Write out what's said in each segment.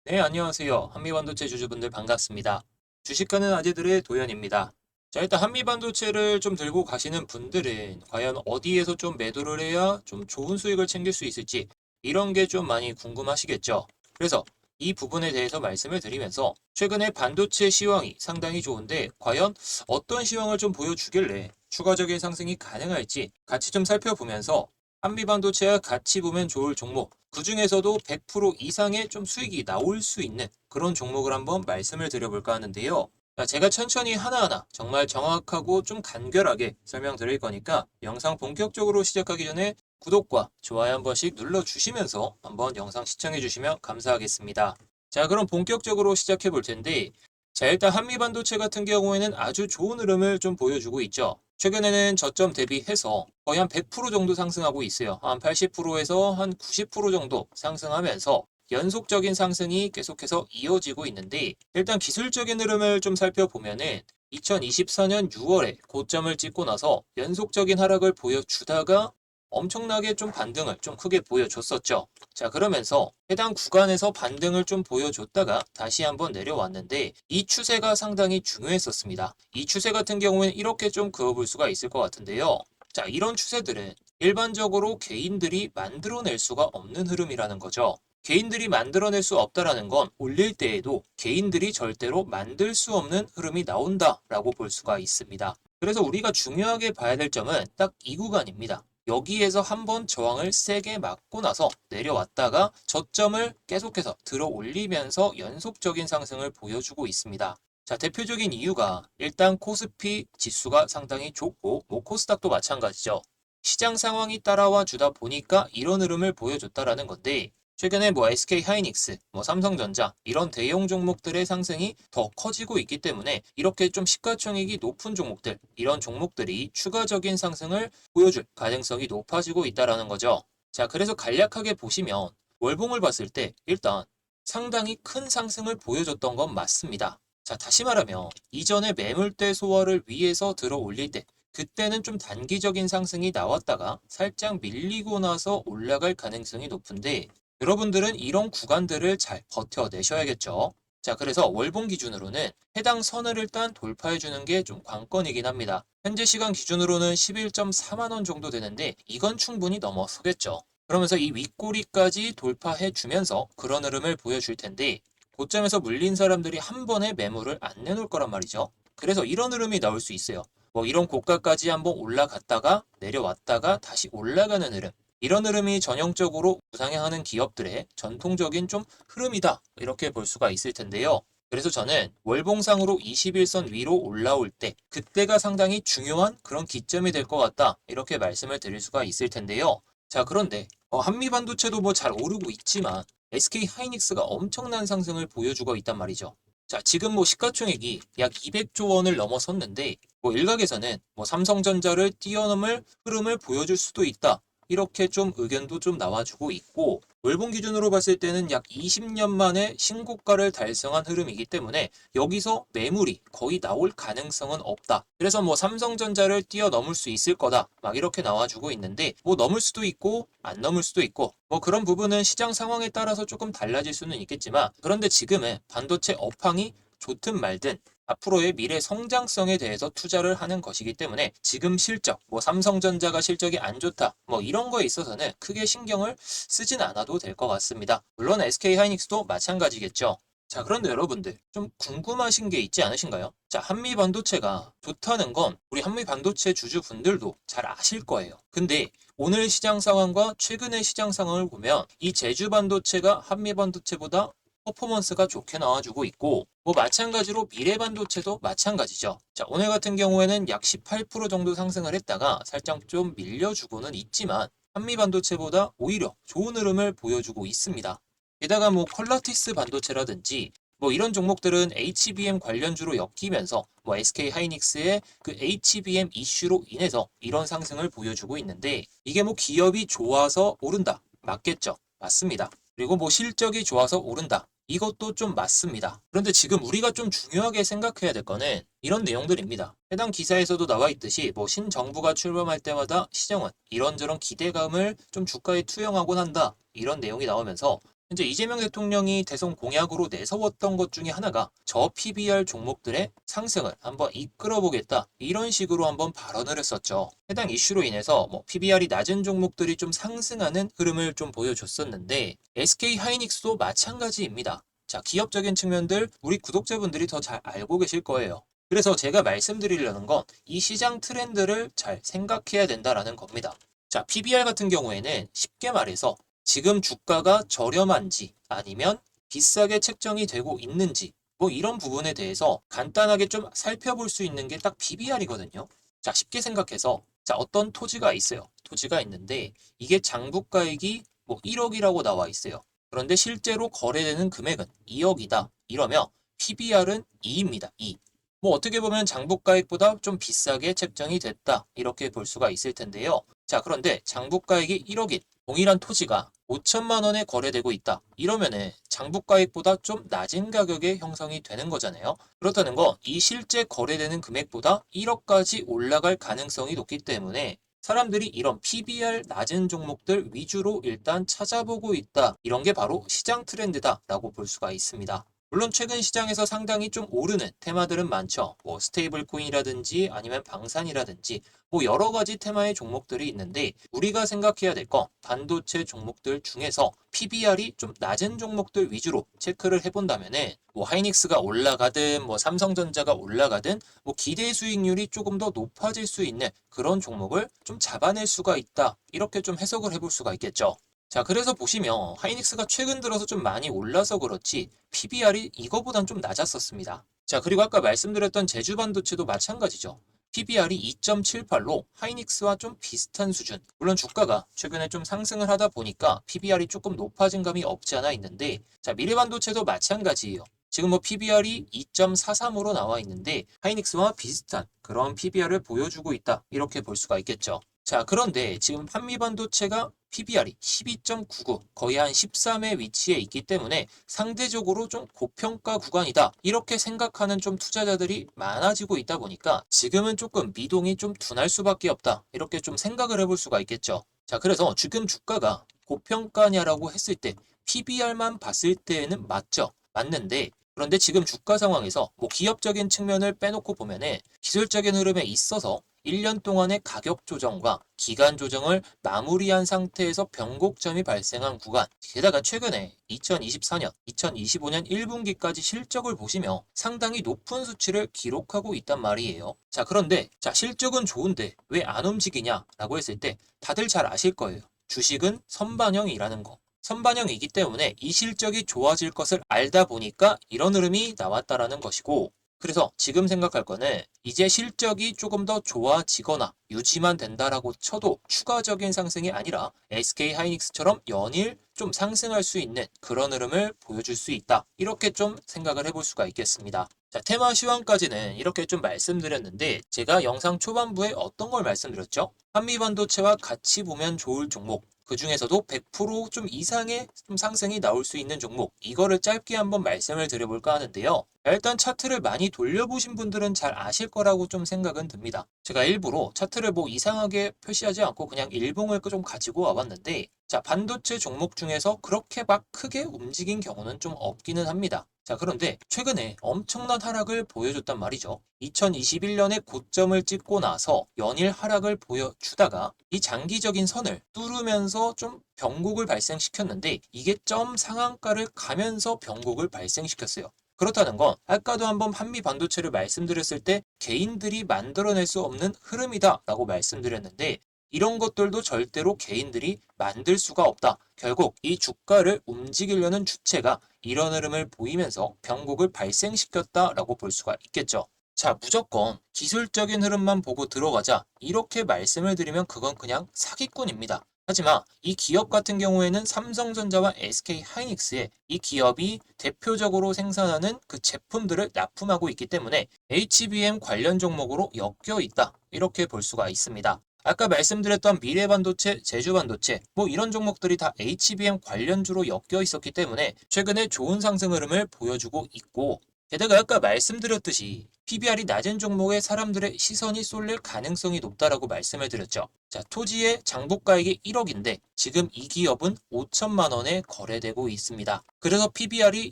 네, 안녕하세요. 한미반도체 주주분들 반갑습니다. 주식하는 아재들의 도현입니다. 자, 일단 한미반도체를 좀 들고 가시는 분들은 과연 어디에서 좀 매도를 해야 좀 좋은 수익을 챙길 수 있을지 이런 게 좀 많이 궁금하시겠죠. 그래서 이 부분에 대해서 말씀을 드리면서 최근에 반도체 시황이 상당히 좋은데 과연 어떤 시황을 좀 보여주길래 추가적인 상승이 가능할지 같이 좀 살펴보면서 한미반도체와 같이 보면 좋을 종목, 그 중에서도 100% 이상의 좀 수익이 나올 수 있는 그런 종목을 한번 말씀을 드려볼까 하는데요. 자, 제가 천천히 하나하나 정말 정확하고 좀 간결하게 설명드릴 거니까 영상 본격적으로 시작하기 전에 구독과 좋아요 한 번씩 눌러주시면서 한번 영상 시청해주시면 감사하겠습니다. 자, 그럼 본격적으로 시작해 볼 텐데, 자, 일단 한미반도체 같은 경우에는 아주 좋은 흐름을 좀 보여주고 있죠. 최근에는 저점 대비해서 거의 한 100% 정도 상승하고 있어요. 한 80%에서 한 90% 정도 상승하면서 연속적인 상승이 계속해서 이어지고 있는데, 일단 기술적인 흐름을 좀 살펴보면은 2024년 6월에 고점을 찍고 나서 연속적인 하락을 보여주다가 엄청나게 좀 반등을 좀 크게 보여줬었죠. 자, 그러면서 해당 구간에서 반등을 좀 보여줬다가 다시 한번 내려왔는데 이 추세가 상당히 중요했었습니다. 이 추세 같은 경우에는 이렇게 좀 그어볼 수가 있을 것 같은데요. 자, 이런 추세들은 일반적으로 개인들이 만들어낼 수가 없는 흐름이라는 거죠. 개인들이 만들어낼 수 없다라는 건 올릴 때에도 개인들이 절대로 만들 수 없는 흐름이 나온다라고 볼 수가 있습니다. 그래서 우리가 중요하게 봐야 될 점은 딱 이 구간입니다. 여기에서 한번 저항을 세게 맞고 나서 내려왔다가 저점을 계속해서 들어 올리면서 연속적인 상승을 보여주고 있습니다. 자, 대표적인 이유가 일단 코스피 지수가 상당히 좋고 뭐 코스닥도 마찬가지죠. 시장 상황이 따라와 주다 보니까 이런 흐름을 보여줬다라는 건데 최근에 뭐 SK 하이닉스, 뭐 삼성전자 이런 대형 종목들의 상승이 더 커지고 있기 때문에 이렇게 좀 시가총액이 높은 종목들, 이런 종목들이 추가적인 상승을 보여줄 가능성이 높아지고 있다라는 거죠. 자, 그래서 간략하게 보시면 월봉을 봤을 때 일단 상당히 큰 상승을 보여줬던 건 맞습니다. 자, 다시 말하면 이전에 매물대 소화를 위해서 들어 올릴 때 그때는 좀 단기적인 상승이 나왔다가 살짝 밀리고 나서 올라갈 가능성이 높은데 여러분들은 이런 구간들을 잘 버텨내셔야겠죠. 자, 그래서 월봉 기준으로는 해당 선을 일단 돌파해 주는 게 좀 관건이긴 합니다. 현재 시간 기준으로는 11.4만 원 정도 되는데 이건 충분히 넘어서겠죠. 그러면서 이 윗꼬리까지 돌파해 주면서 그런 흐름을 보여줄 텐데 고점에서 물린 사람들이 한 번에 매물을 안 내놓을 거란 말이죠. 그래서 이런 흐름이 나올 수 있어요. 뭐 이런 고가까지 한번 올라갔다가 내려왔다가 다시 올라가는 흐름. 이런 흐름이 전형적으로 우상향하는 기업들의 전통적인 좀 흐름이다. 이렇게 볼 수가 있을 텐데요. 그래서 저는 월봉상으로 21선 위로 올라올 때 그때가 상당히 중요한 그런 기점이 될 것 같다. 이렇게 말씀을 드릴 수가 있을 텐데요. 자, 그런데 한미반도체도 뭐 잘 오르고 있지만 SK 하이닉스가 엄청난 상승을 보여주고 있단 말이죠. 자, 지금 뭐 시가총액이 약 200조 원을 넘어섰는데 뭐 일각에서는 뭐 삼성전자를 뛰어넘을 흐름을 보여줄 수도 있다. 이렇게 좀 의견도 좀 나와주고 있고 월봉 기준으로 봤을 때는 약 20년 만에 신고가를 달성한 흐름이기 때문에 여기서 매물이 거의 나올 가능성은 없다. 그래서 뭐 삼성전자를 뛰어넘을 수 있을 거다. 막 이렇게 나와주고 있는데 뭐 넘을 수도 있고 안 넘을 수도 있고 뭐 그런 부분은 시장 상황에 따라서 조금 달라질 수는 있겠지만 그런데 지금은 반도체 업황이 좋든 말든 앞으로의 미래 성장성에 대해서 투자를 하는 것이기 때문에 지금 실적, 뭐 삼성전자가 실적이 안 좋다, 뭐 이런 거에 있어서는 크게 신경을 쓰진 않아도 될 것 같습니다. 물론 SK 하이닉스도 마찬가지겠죠. 자, 그런데 여러분들 좀 궁금하신 게 있지 않으신가요? 자, 한미 반도체가 좋다는 건 우리 한미 반도체 주주분들도 잘 아실 거예요. 근데 오늘 시장 상황과 최근의 시장 상황을 보면 이 제주 반도체가 한미 반도체보다 퍼포먼스가 좋게 나와주고 있고 뭐 마찬가지로 미래 반도체도 마찬가지죠. 자, 오늘 같은 경우에는 약 18% 정도 상승을 했다가 살짝 좀 밀려주고는 있지만 한미 반도체보다 오히려 좋은 흐름을 보여주고 있습니다. 게다가 뭐 퀄러티스 반도체라든지 뭐 이런 종목들은 HBM 관련주로 엮이면서 뭐 SK 하이닉스의 그 HBM 이슈로 인해서 이런 상승을 보여주고 있는데 이게 뭐 기업이 좋아서 오른다. 맞겠죠? 맞습니다. 그리고 뭐 실적이 좋아서 오른다. 이것도 좀 맞습니다. 그런데 지금 우리가 좀 중요하게 생각해야 될 거는 이런 내용들입니다. 해당 기사에서도 나와 있듯이 뭐 신정부가 출범할 때마다 시장은 이런저런 기대감을 좀 주가에 투영하곤 한다. 이런 내용이 나오면서 현재 이재명 대통령이 대선 공약으로 내세웠던 것 중에 하나가 저 PBR 종목들의 상승을 한번 이끌어 보겠다, 이런 식으로 한번 발언을 했었죠. 해당 이슈로 인해서 PBR이 낮은 종목들이 좀 상승하는 흐름을 좀 보여줬었는데 SK 하이닉스도 마찬가지입니다. 자, 기업적인 측면들 우리 구독자분들이 더 잘 알고 계실 거예요. 그래서 제가 말씀드리려는 건 이 시장 트렌드를 잘 생각해야 된다라는 겁니다. 자, PBR 같은 경우에는 쉽게 말해서 지금 주가가 저렴한지 아니면 비싸게 책정이 되고 있는지 이런 부분에 대해서 간단하게 좀 살펴볼 수 있는 게 딱 PBR이거든요. 자, 쉽게 생각해서 자, 어떤 토지가 있어요. 토지가 있는데 이게 장부가액이 1억이라고 나와 있어요. 그런데 실제로 거래되는 금액은 2억이다. 이러면 PBR은 2입니다. 2. 어떻게 보면 장부가액보다 좀 비싸게 책정이 됐다, 이렇게 볼 수가 있을 텐데요. 자, 그런데 장부가액이 1억인 동일한 토지가 5천만 원에 거래되고 있다. 이러면은 장부가액보다 좀 낮은 가격에 형성이 되는 거잖아요. 그렇다는 건 이 실제 거래되는 금액보다 1억까지 올라갈 가능성이 높기 때문에 사람들이 이런 PBR 낮은 종목들 위주로 일단 찾아보고 있다. 이런 게 바로 시장 트렌드다라고 볼 수가 있습니다. 물론 최근 시장에서 상당히 좀 오르는 테마들은 많죠. 스테이블 코인이라든지 아니면 방산이라든지 여러 가지 테마의 종목들이 있는데 우리가 생각해야 될 건 반도체 종목들 중에서 PBR이 좀 낮은 종목들 위주로 체크를 해본다면은 하이닉스가 올라가든 삼성전자가 올라가든 기대 수익률이 조금 더 높아질 수 있는 그런 종목을 좀 잡아낼 수가 있다. 이렇게 좀 해석을 해볼 수가 있겠죠. 자, 그래서 보시면 하이닉스가 최근 들어서 좀 많이 올라서 그렇지 PBR이 이거보단 좀 낮았었습니다. 자, 그리고 아까 말씀드렸던 제주반도체도 마찬가지죠. PBR이 2.78로 하이닉스와 좀 비슷한 수준. 물론 주가가 최근에 좀 상승을 하다 보니까 PBR이 조금 높아진 감이 없지 않아 있는데, 자, 미래반도체도 마찬가지예요. 지금 PBR이 2.43으로 나와 있는데 하이닉스와 비슷한 그런 PBR을 보여주고 있다. 이렇게 볼 수가 있겠죠. 자, 그런데 지금 한미반도체가 PBR이 12.99, 거의 한 13의 위치에 있기 때문에 상대적으로 좀 고평가 구간이다. 이렇게 생각하는 좀 투자자들이 많아지고 있다 보니까 지금은 조금 미동이 좀 둔할 수밖에 없다. 이렇게 좀 생각을 해볼 수가 있겠죠. 자, 그래서 지금 주가가 고평가냐라고 했을 때 PBR만 봤을 때에는 맞죠. 맞는데 그런데 지금 주가 상황에서 기업적인 측면을 빼놓고 보면은 기술적인 흐름에 있어서 1년 동안의 가격 조정과 기간 조정을 마무리한 상태에서 변곡점이 발생한 구간, 게다가 최근에 2024년, 2025년 1분기까지 실적을 보시며 상당히 높은 수치를 기록하고 있단 말이에요. 자, 그런데 실적은 좋은데 왜 안 움직이냐라고 했을 때 다들 잘 아실 거예요. 주식은 선반영이라는 거. 선반영이기 때문에 이 실적이 좋아질 것을 알다 보니까 이런 흐름이 나왔다라는 것이고, 그래서 지금 생각할 거는 이제 실적이 조금 더 좋아지거나 유지만 된다라고 쳐도 추가적인 상승이 아니라 SK 하이닉스처럼 연일 좀 상승할 수 있는 그런 흐름을 보여줄 수 있다. 이렇게 좀 생각을 해볼 수가 있겠습니다. 자, 테마 시황까지는 이렇게 좀 말씀드렸는데 제가 영상 초반부에 어떤 걸 말씀드렸죠? 한미반도체와 같이 보면 좋을 종목, 그 중에서도 100%좀 이상의 좀 상승이 나올 수 있는 종목, 이거를 짧게 한번 말씀을 드려볼까 하는데요. 일단 차트를 많이 돌려보신 분들은 잘 아실 거라고 좀 생각은 듭니다. 제가 일부러 차트를 이상하게 표시하지 않고 그냥 일봉을 좀 가지고 와봤는데, 자, 반도체 종목 중에서 그렇게 막 크게 움직인 경우는 좀 없기는 합니다. 자, 그런데 최근에 엄청난 하락을 보여줬단 말이죠. 2021년에 고점을 찍고 나서 연일 하락을 보여주다가 이 장기적인 선을 뚫으면서 좀 변곡을 발생시켰는데 이게 점 상한가를 가면서 변곡을 발생시켰어요. 그렇다는 건 아까도 한번 한미 반도체를 말씀드렸을 때 개인들이 만들어낼 수 없는 흐름이다 라고 말씀드렸는데, 이런 것들도 절대로 개인들이 만들 수가 없다. 결국 이 주가를 움직이려는 주체가 이런 흐름을 보이면서 변곡을 발생시켰다라고 볼 수가 있겠죠. 자, 무조건 기술적인 흐름만 보고 들어가자, 이렇게 말씀을 드리면 그건 그냥 사기꾼입니다. 하지만 이 기업 같은 경우에는 삼성전자와 SK 하이닉스의 이 기업이 대표적으로 생산하는 그 제품들을 납품하고 있기 때문에 HBM 관련 종목으로 엮여 있다. 이렇게 볼 수가 있습니다. 아까 말씀드렸던 미래반도체, 제주반도체 이런 종목들이 다 HBM 관련주로 엮여 있었기 때문에 최근에 좋은 상승 흐름을 보여주고 있고, 게다가 아까 말씀드렸듯이 PBR이 낮은 종목에 사람들의 시선이 쏠릴 가능성이 높다라고 말씀을 드렸죠. 자, 토지의 장부가액이 1억인데 지금 이 기업은 5천만 원에 거래되고 있습니다. 그래서 PBR이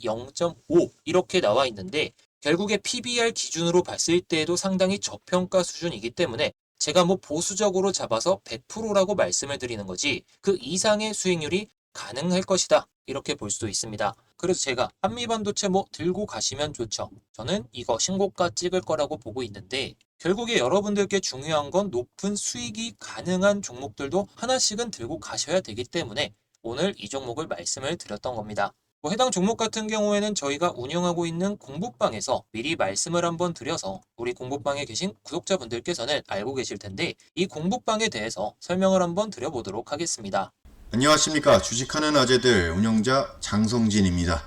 0.5 이렇게 나와 있는데 결국에 PBR 기준으로 봤을 때에도 상당히 저평가 수준이기 때문에 제가 뭐 보수적으로 잡아서 100%라고 말씀을 드리는 거지 그 이상의 수익률이 가능할 것이다 이렇게 볼 수도 있습니다. 그래서 제가 한미반도체 뭐 들고 가시면 좋죠. 저는 이거 신고가 찍을 거라고 보고 있는데 결국에 여러분들께 중요한 건 높은 수익이 가능한 종목들도 하나씩은 들고 가셔야 되기 때문에 오늘 이 종목을 말씀을 드렸던 겁니다. 뭐 해당 종목 같은 경우에는 저희가 운영하고 있는 공부방에서 미리 말씀을 한번 드려서 우리 공부방에 계신 구독자분들께서는 알고 계실 텐데 이 공부방에 대해서 설명을 한번 드려보도록 하겠습니다. 안녕하십니까. 주식하는 아재들 운영자 장성진입니다.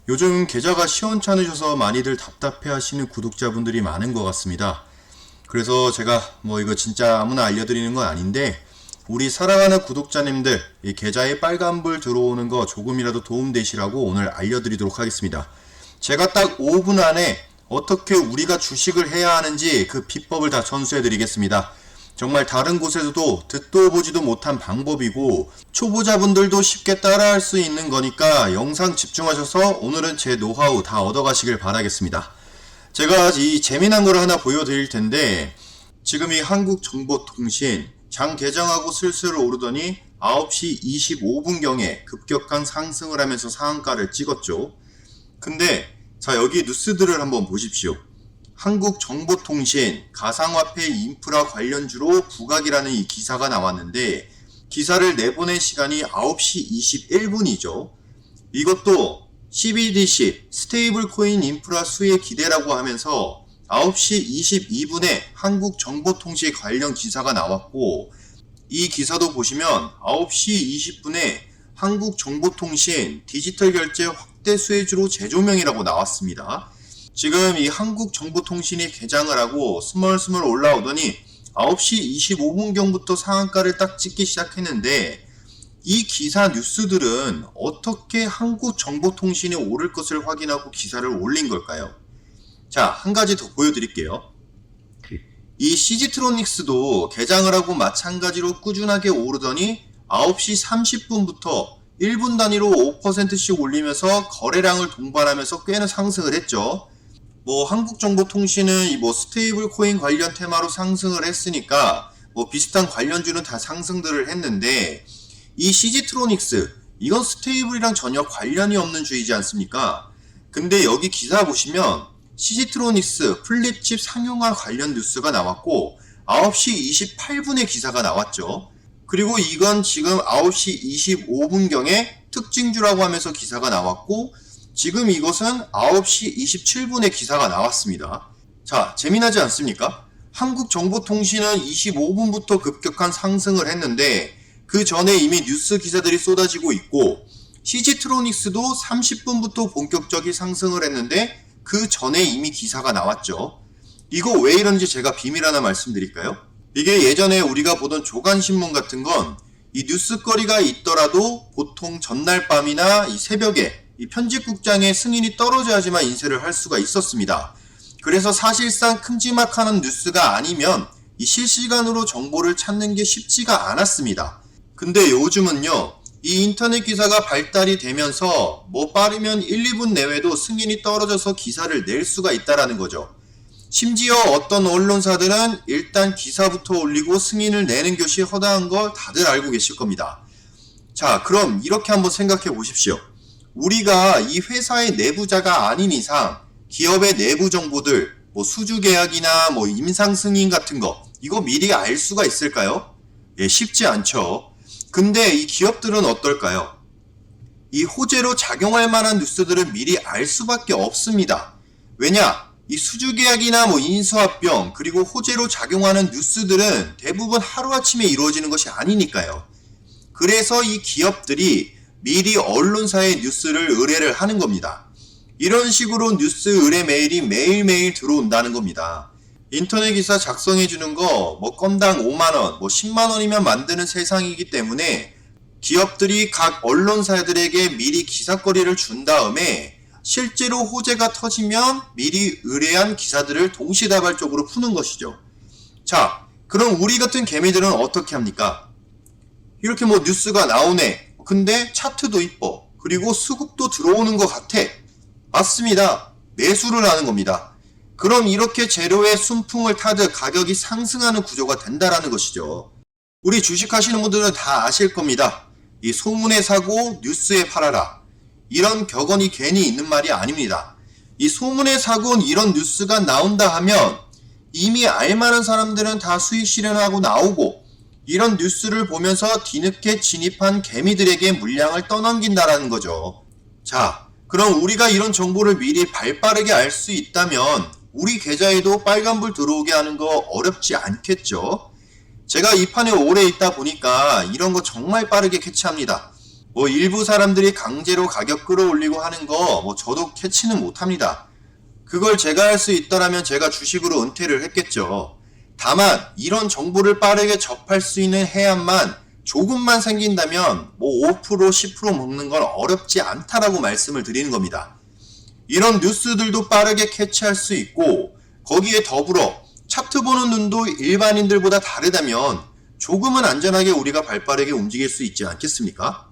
요즘 계좌가 시원찮으셔서 많이들 답답해 하시는 구독자분들이 많은 것 같습니다. 그래서 제가 뭐 이거 진짜 아무나 알려드리는 건 아닌데 우리 사랑하는 구독자님들 이 계좌에 빨간불 들어오는 거 조금이라도 도움되시라고 오늘 알려드리도록 하겠습니다. 제가 딱 5분 안에 어떻게 우리가 주식을 해야 하는지 그 비법을 다 전수해 드리겠습니다. 정말 다른 곳에서도 듣도 보지도 못한 방법이고 초보자분들도 쉽게 따라할 수 있는 거니까 영상 집중하셔서 오늘은 제 노하우 다 얻어가시길 바라겠습니다. 제가 이 재미난 걸 하나 보여드릴 텐데 지금 이 한국정보통신 장 개장하고 슬슬 오르더니 9시 25분경에 급격한 상승을 하면서 상한가를 찍었죠. 근데 자 여기 뉴스들을 한번 보십시오. 한국정보통신 가상화폐 인프라 관련주로 부각이라는 이 기사가 나왔는데 기사를 내보낸 시간이 9시 21분이죠. 이것도 CBDC 스테이블 코인 인프라 수혜 기대라고 하면서 9시 22분에 한국정보통신 관련 기사가 나왔고 이 기사도 보시면 9시 20분에 한국정보통신 디지털 결제 확대 수혜주로 재조명이라고 나왔습니다. 지금 이 한국정보통신이 개장을 하고 스멀스멀 올라오더니 9시 25분경부터 상한가를 딱 찍기 시작했는데 이 기사 뉴스들은 어떻게 한국정보통신이 오를 것을 확인하고 기사를 올린 걸까요? 자, 한 가지 더 보여드릴게요. 이 CG트로닉스도 개장을 하고 마찬가지로 꾸준하게 오르더니 9시 30분부터 1분 단위로 5%씩 올리면서 거래량을 동반하면서 꽤나 상승을 했죠. 뭐 한국정보통신은 이 뭐 스테이블 코인 관련 테마로 상승을 했으니까 뭐 비슷한 관련주는 다 상승들을 했는데 이 CG트로닉스 이건 스테이블이랑 전혀 관련이 없는 주이지 않습니까? 근데 여기 기사 보시면 CG트로닉스 플립칩 상용화 관련 뉴스가 나왔고 9시 28분에 기사가 나왔죠. 그리고 이건 지금 9시 25분경에 특징주라고 하면서 기사가 나왔고 지금 이것은 9시 27분에 기사가 나왔습니다. 자, 재미나지 않습니까? 한국정보통신은 25분부터 급격한 상승을 했는데 그 전에 이미 뉴스 기사들이 쏟아지고 있고 CG트로닉스도 30분부터 본격적인 상승을 했는데 그 전에 이미 기사가 나왔죠. 이거 왜 이런지 제가 비밀 하나 말씀드릴까요? 이게 예전에 우리가 보던 조간신문 같은 건 이 뉴스거리가 있더라도 보통 전날 밤이나 이 새벽에 이 편집국장의 승인이 떨어져야지만 인쇄를 할 수가 있었습니다. 그래서 사실상 큼지막한 뉴스가 아니면 이 실시간으로 정보를 찾는 게 쉽지가 않았습니다. 근데 요즘은요, 이 인터넷 기사가 발달이 되면서 뭐 빠르면 1, 2분 내외도 승인이 떨어져서 기사를 낼 수가 있다라는 거죠. 심지어 어떤 언론사들은 일단 기사부터 올리고 승인을 내는 것이 허다한 걸 다들 알고 계실 겁니다. 자, 그럼 이렇게 한번 생각해 보십시오. 우리가 이 회사의 내부자가 아닌 이상 기업의 내부 정보들, 뭐 수주 계약이나 뭐 임상 승인 같은 거 이거 미리 알 수가 있을까요? 예, 쉽지 않죠. 근데 이 기업들은 어떨까요? 이 호재로 작용할 만한 뉴스들은 미리 알 수밖에 없습니다. 왜냐? 이 수주계약이나 뭐 인수합병 그리고 호재로 작용하는 뉴스들은 대부분 하루아침에 이루어지는 것이 아니니까요. 그래서 이 기업들이 미리 언론사의 뉴스를 의뢰를 하는 겁니다. 이런 식으로 뉴스 의뢰 메일이 매일매일 들어온다는 겁니다. 인터넷 기사 작성해 주는 거 뭐 건당 5만원, 뭐 10만원이면 만드는 세상이기 때문에 기업들이 각 언론사들에게 미리 기사거리를 준 다음에 실제로 호재가 터지면 미리 의뢰한 기사들을 동시다발적으로 푸는 것이죠. 자, 그럼 우리 같은 개미들은 어떻게 합니까? 이렇게 뭐 뉴스가 나오네. 근데 차트도 이뻐. 그리고 수급도 들어오는 것 같아. 맞습니다. 매수를 하는 겁니다. 그럼 이렇게 재료의 순풍을 타듯 가격이 상승하는 구조가 된다라는 것이죠. 우리 주식하시는 분들은 다 아실 겁니다. 이 소문에 사고 뉴스에 팔아라. 이런 격언이 괜히 있는 말이 아닙니다. 이 소문에 사고 이런 뉴스가 나온다 하면 이미 알만한 사람들은 다 수익 실현하고 나오고 이런 뉴스를 보면서 뒤늦게 진입한 개미들에게 물량을 떠넘긴다라는 거죠. 자, 그럼 우리가 이런 정보를 미리 발빠르게 알 수 있다면 우리 계좌에도 빨간불 들어오게 하는 거 어렵지 않겠죠? 제가 이 판에 오래 있다 보니까 이런 거 정말 빠르게 캐치합니다. 뭐 일부 사람들이 강제로 가격 끌어올리고 하는 거 뭐 저도 캐치는 못합니다. 그걸 제가 할 수 있더라면 제가 주식으로 은퇴를 했겠죠. 다만 이런 정보를 빠르게 접할 수 있는 해안만 조금만 생긴다면 뭐 5% 10% 먹는 건 어렵지 않다라고 말씀을 드리는 겁니다. 이런 뉴스들도 빠르게 캐치할 수 있고 거기에 더불어 차트 보는 눈도 일반인들보다 다르다면 조금은 안전하게 우리가 발빠르게 움직일 수 있지 않겠습니까?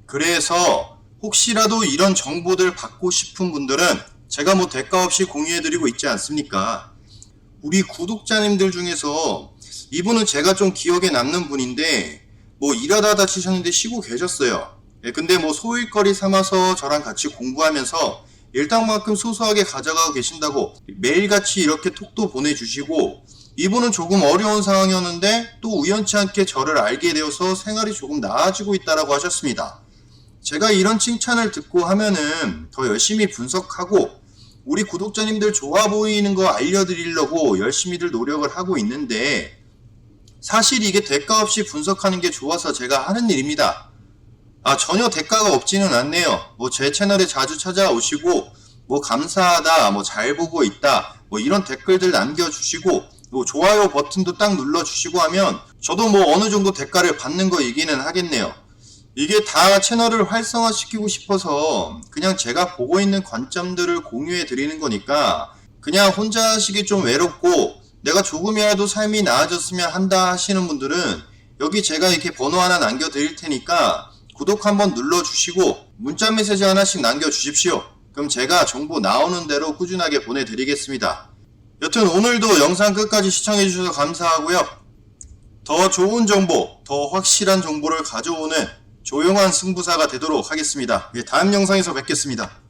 그래서 혹시라도 이런 정보들 받고 싶은 분들은 제가 뭐 대가 없이 공유해드리고 있지 않습니까? 우리 구독자님들 중에서 이분은 제가 좀 기억에 남는 분인데 뭐 일하다 다치셨는데 쉬고 계셨어요. 근데 뭐 소일거리 삼아서 저랑 같이 공부하면서 일당만큼 소소하게 가져가고 계신다고 매일같이 이렇게 톡도 보내주시고 이분은 조금 어려운 상황이었는데 또 우연치 않게 저를 알게 되어서 생활이 조금 나아지고 있다라고 하셨습니다. 제가 이런 칭찬을 듣고 하면은 더 열심히 분석하고 우리 구독자님들 좋아 보이는 거 알려드리려고 열심히들 노력을 하고 있는데 사실 이게 대가 없이 분석하는 게 좋아서 제가 하는 일입니다. 전혀 대가가 없지는 않네요. 뭐 제 채널에 자주 찾아오시고 뭐 감사하다, 뭐 잘 보고 있다, 뭐 이런 댓글들 남겨주시고 뭐 좋아요 버튼도 딱 눌러주시고 하면 저도 뭐 어느 정도 대가를 받는 거이기는 하겠네요. 이게 다 채널을 활성화시키고 싶어서 그냥 제가 보고 있는 관점들을 공유해 드리는 거니까 그냥 혼자 하시기 좀 외롭고 내가 조금이라도 삶이 나아졌으면 한다 하시는 분들은 여기 제가 이렇게 번호 하나 남겨 드릴 테니까 구독 한번 눌러주시고 문자 메시지 하나씩 남겨주십시오. 그럼 제가 정보 나오는 대로 꾸준하게 보내드리겠습니다. 여튼 오늘도 영상 끝까지 시청해주셔서 감사하고요. 더 좋은 정보, 더 확실한 정보를 가져오는 조용한 승부사가 되도록 하겠습니다. 다음 영상에서 뵙겠습니다.